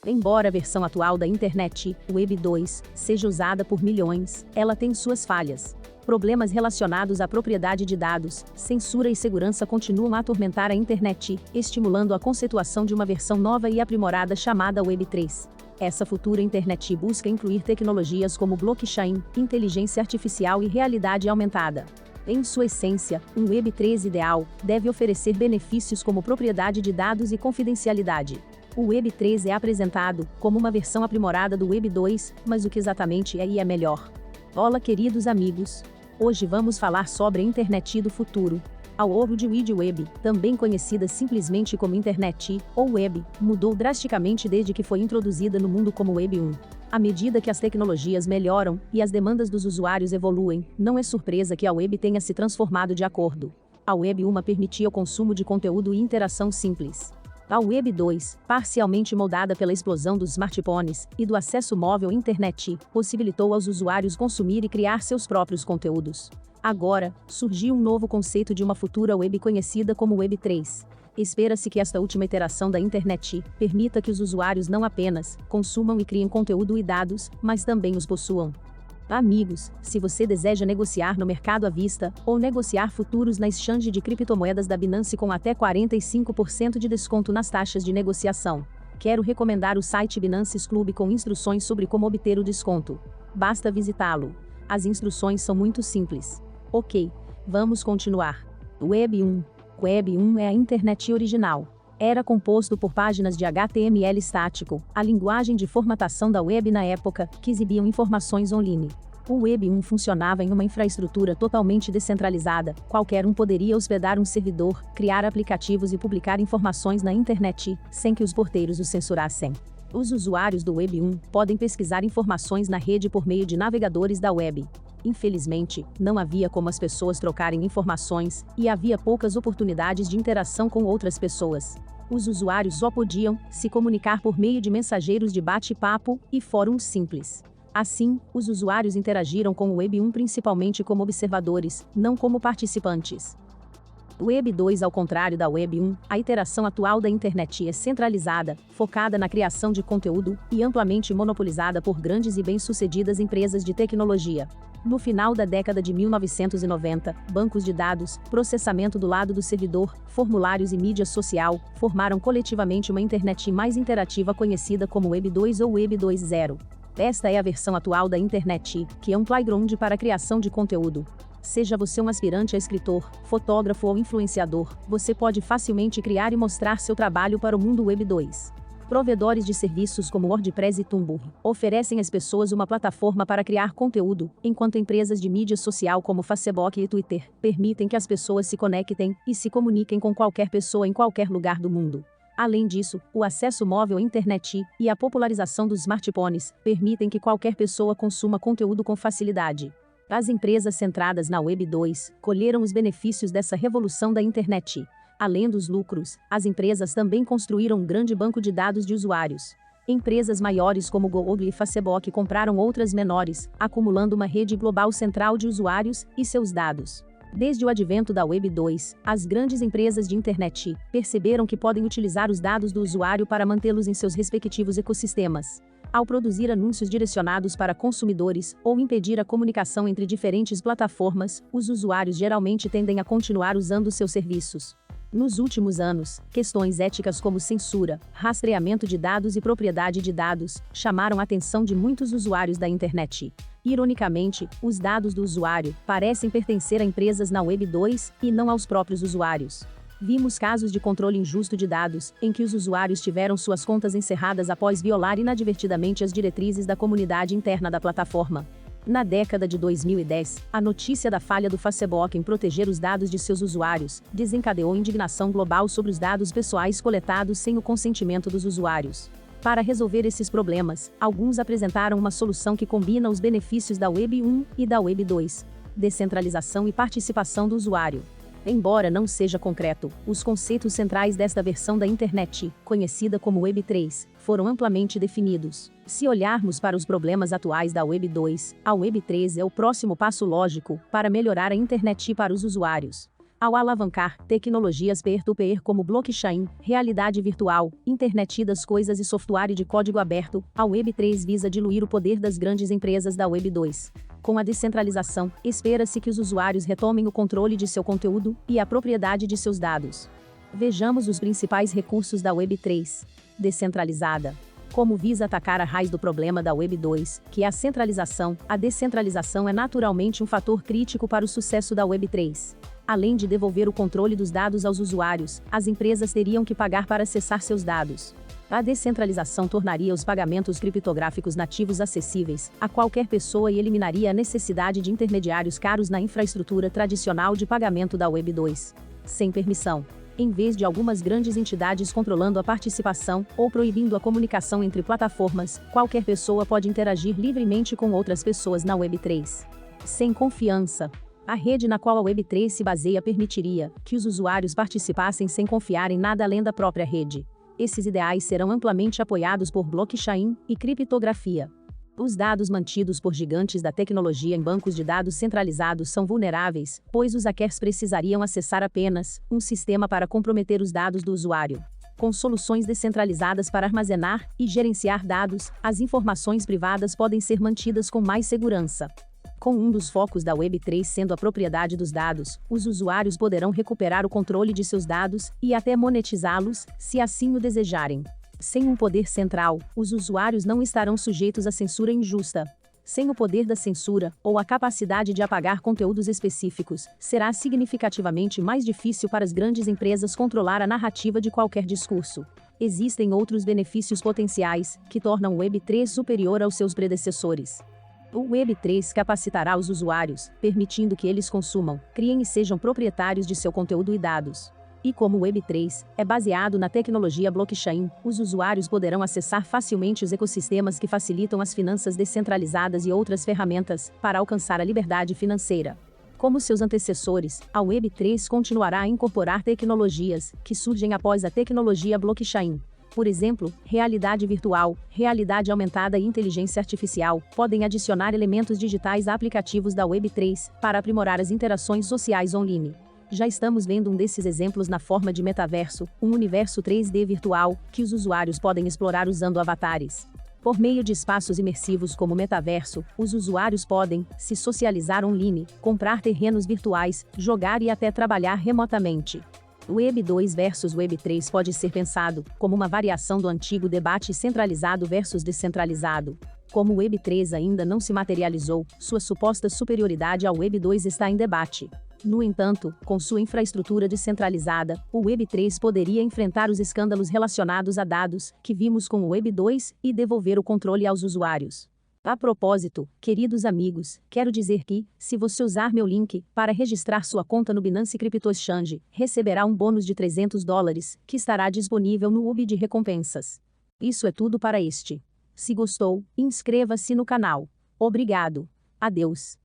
Embora a versão atual da internet, Web 2, seja usada por milhões, ela tem suas falhas. Problemas relacionados à propriedade de dados, censura e segurança continuam a atormentar a internet, estimulando a conceituação de uma versão nova e aprimorada chamada Web 3. Essa futura internet busca incluir tecnologias como blockchain, inteligência artificial e realidade aumentada. Em sua essência, um Web 3 ideal deve oferecer benefícios como propriedade de dados e confidencialidade. O Web 3 é apresentado como uma versão aprimorada do Web 2, mas o que exatamente é e é melhor? Olá, queridos amigos! Hoje vamos falar sobre a internet do futuro. A World Wide Web, também conhecida simplesmente como internet, ou web, mudou drasticamente desde que foi introduzida no mundo como Web 1. À medida que as tecnologias melhoram e as demandas dos usuários evoluem, não é surpresa que a web tenha se transformado de acordo. A Web 1 permitia o consumo de conteúdo e interação simples. A Web 2, parcialmente moldada pela explosão dos smartphones e do acesso móvel à internet, possibilitou aos usuários consumir e criar seus próprios conteúdos. Agora, surgiu um novo conceito de uma futura web conhecida como Web 3. Espera-se que esta última iteração da internet permita que os usuários não apenas consumam e criem conteúdo e dados, mas também os possuam. Amigos, se você deseja negociar no mercado à vista, ou negociar futuros na exchange de criptomoedas da Binance com até 45% de desconto nas taxas de negociação, quero recomendar o site Binance Club com instruções sobre como obter o desconto. Basta visitá-lo. As instruções são muito simples. Ok, vamos continuar. Web 1. Web 1 é a internet original. Era composto por páginas de HTML estático, a linguagem de formatação da web na época, que exibiam informações online. O Web 1 funcionava em uma infraestrutura totalmente descentralizada, qualquer um poderia hospedar um servidor, criar aplicativos e publicar informações na internet, sem que os porteiros o censurassem. Os usuários do Web 1 podem pesquisar informações na rede por meio de navegadores da web. Infelizmente, não havia como as pessoas trocarem informações, e havia poucas oportunidades de interação com outras pessoas. Os usuários só podiam se comunicar por meio de mensageiros de bate-papo e fóruns simples. Assim, os usuários interagiram com o Web 1 principalmente como observadores, não como participantes. Web 2, ao contrário da Web 1, a iteração atual da internet é centralizada, focada na criação de conteúdo e amplamente monopolizada por grandes e bem-sucedidas empresas de tecnologia. No final da década de 1990, bancos de dados, processamento do lado do servidor, formulários e mídia social formaram coletivamente uma internet mais interativa conhecida como Web 2 ou Web 2.0. Esta é a versão atual da internet, que é um playground para a criação de conteúdo. Seja você um aspirante a escritor, fotógrafo ou influenciador, você pode facilmente criar e mostrar seu trabalho para o mundo Web 2. Provedores de serviços como WordPress e Tumblr oferecem às pessoas uma plataforma para criar conteúdo, enquanto empresas de mídia social como Facebook e Twitter permitem que as pessoas se conectem e se comuniquem com qualquer pessoa em qualquer lugar do mundo. Além disso, o acesso móvel à internet e a popularização dos smartphones permitem que qualquer pessoa consuma conteúdo com facilidade. As empresas centradas na Web 2 colheram os benefícios dessa revolução da internet. Além dos lucros, as empresas também construíram um grande banco de dados de usuários. Empresas maiores como Google e Facebook compraram outras menores, acumulando uma rede global central de usuários e seus dados. Desde o advento da Web 2, as grandes empresas de internet perceberam que podem utilizar os dados do usuário para mantê-los em seus respectivos ecossistemas. Ao produzir anúncios direcionados para consumidores ou impedir a comunicação entre diferentes plataformas, os usuários geralmente tendem a continuar usando seus serviços. Nos últimos anos, questões éticas como censura, rastreamento de dados e propriedade de dados chamaram a atenção de muitos usuários da internet. Ironicamente, os dados do usuário parecem pertencer a empresas na Web 2 e não aos próprios usuários. Vimos casos de controle injusto de dados, em que os usuários tiveram suas contas encerradas após violar inadvertidamente as diretrizes da comunidade interna da plataforma. Na década de 2010, a notícia da falha do Facebook em proteger os dados de seus usuários desencadeou indignação global sobre os dados pessoais coletados sem o consentimento dos usuários. Para resolver esses problemas, alguns apresentaram uma solução que combina os benefícios da Web 1 e da Web 2: descentralização e participação do usuário. Embora não seja concreto, os conceitos centrais desta versão da internet, conhecida como Web 3, foram amplamente definidos. Se olharmos para os problemas atuais da Web 2, a Web 3 é o próximo passo lógico para melhorar a internet para os usuários. Ao alavancar tecnologias peer-to-peer como blockchain, realidade virtual, internet das coisas e software de código aberto, a Web3 visa diluir o poder das grandes empresas da Web2. Com a descentralização, espera-se que os usuários retomem o controle de seu conteúdo e a propriedade de seus dados. Vejamos os principais recursos da Web3. Descentralizada. Como visa atacar a raiz do problema da Web2, que é a centralização, a descentralização é naturalmente um fator crítico para o sucesso da Web3. Além de devolver o controle dos dados aos usuários, as empresas teriam que pagar para acessar seus dados. A descentralização tornaria os pagamentos criptográficos nativos acessíveis a qualquer pessoa e eliminaria a necessidade de intermediários caros na infraestrutura tradicional de pagamento da Web2. Sem permissão. Em vez de algumas grandes entidades controlando a participação ou proibindo a comunicação entre plataformas, qualquer pessoa pode interagir livremente com outras pessoas na Web3. Sem confiança. A rede na qual a Web3 se baseia permitiria que os usuários participassem sem confiar em nada além da própria rede. Esses ideais serão amplamente apoiados por blockchain e criptografia. Os dados mantidos por gigantes da tecnologia em bancos de dados centralizados são vulneráveis, pois os hackers precisariam acessar apenas um sistema para comprometer os dados do usuário. Com soluções descentralizadas para armazenar e gerenciar dados, as informações privadas podem ser mantidas com mais segurança. Com um dos focos da Web3 sendo a propriedade dos dados, os usuários poderão recuperar o controle de seus dados e até monetizá-los, se assim o desejarem. Sem um poder central, os usuários não estarão sujeitos à censura injusta. Sem o poder da censura, ou a capacidade de apagar conteúdos específicos, será significativamente mais difícil para as grandes empresas controlar a narrativa de qualquer discurso. Existem outros benefícios potenciais, que tornam o Web3 superior aos seus predecessores. O Web3 capacitará os usuários, permitindo que eles consumam, criem e sejam proprietários de seu conteúdo e dados. E como o Web3 é baseado na tecnologia blockchain, os usuários poderão acessar facilmente os ecossistemas que facilitam as finanças descentralizadas e outras ferramentas para alcançar a liberdade financeira. Como seus antecessores, a Web3 continuará a incorporar tecnologias que surgem após a tecnologia blockchain. Por exemplo, realidade virtual, realidade aumentada e inteligência artificial podem adicionar elementos digitais a aplicativos da Web3 para aprimorar as interações sociais online. Já estamos vendo um desses exemplos na forma de metaverso, um universo 3D virtual que os usuários podem explorar usando avatares. Por meio de espaços imersivos como o metaverso, os usuários podem se socializar online, comprar terrenos virtuais, jogar e até trabalhar remotamente. Web 2 versus Web 3 pode ser pensado como uma variação do antigo debate centralizado versus descentralizado. Como o Web 3 ainda não se materializou, sua suposta superioridade ao Web 2 está em debate. No entanto, com sua infraestrutura descentralizada, o Web 3 poderia enfrentar os escândalos relacionados a dados que vimos com o Web 2 e devolver o controle aos usuários. A propósito, queridos amigos, quero dizer que, se você usar meu link para registrar sua conta no Binance Crypto Exchange, receberá um bônus de $300, que estará disponível no hub de recompensas. Isso é tudo para este. Se gostou, inscreva-se no canal. Obrigado. Adeus.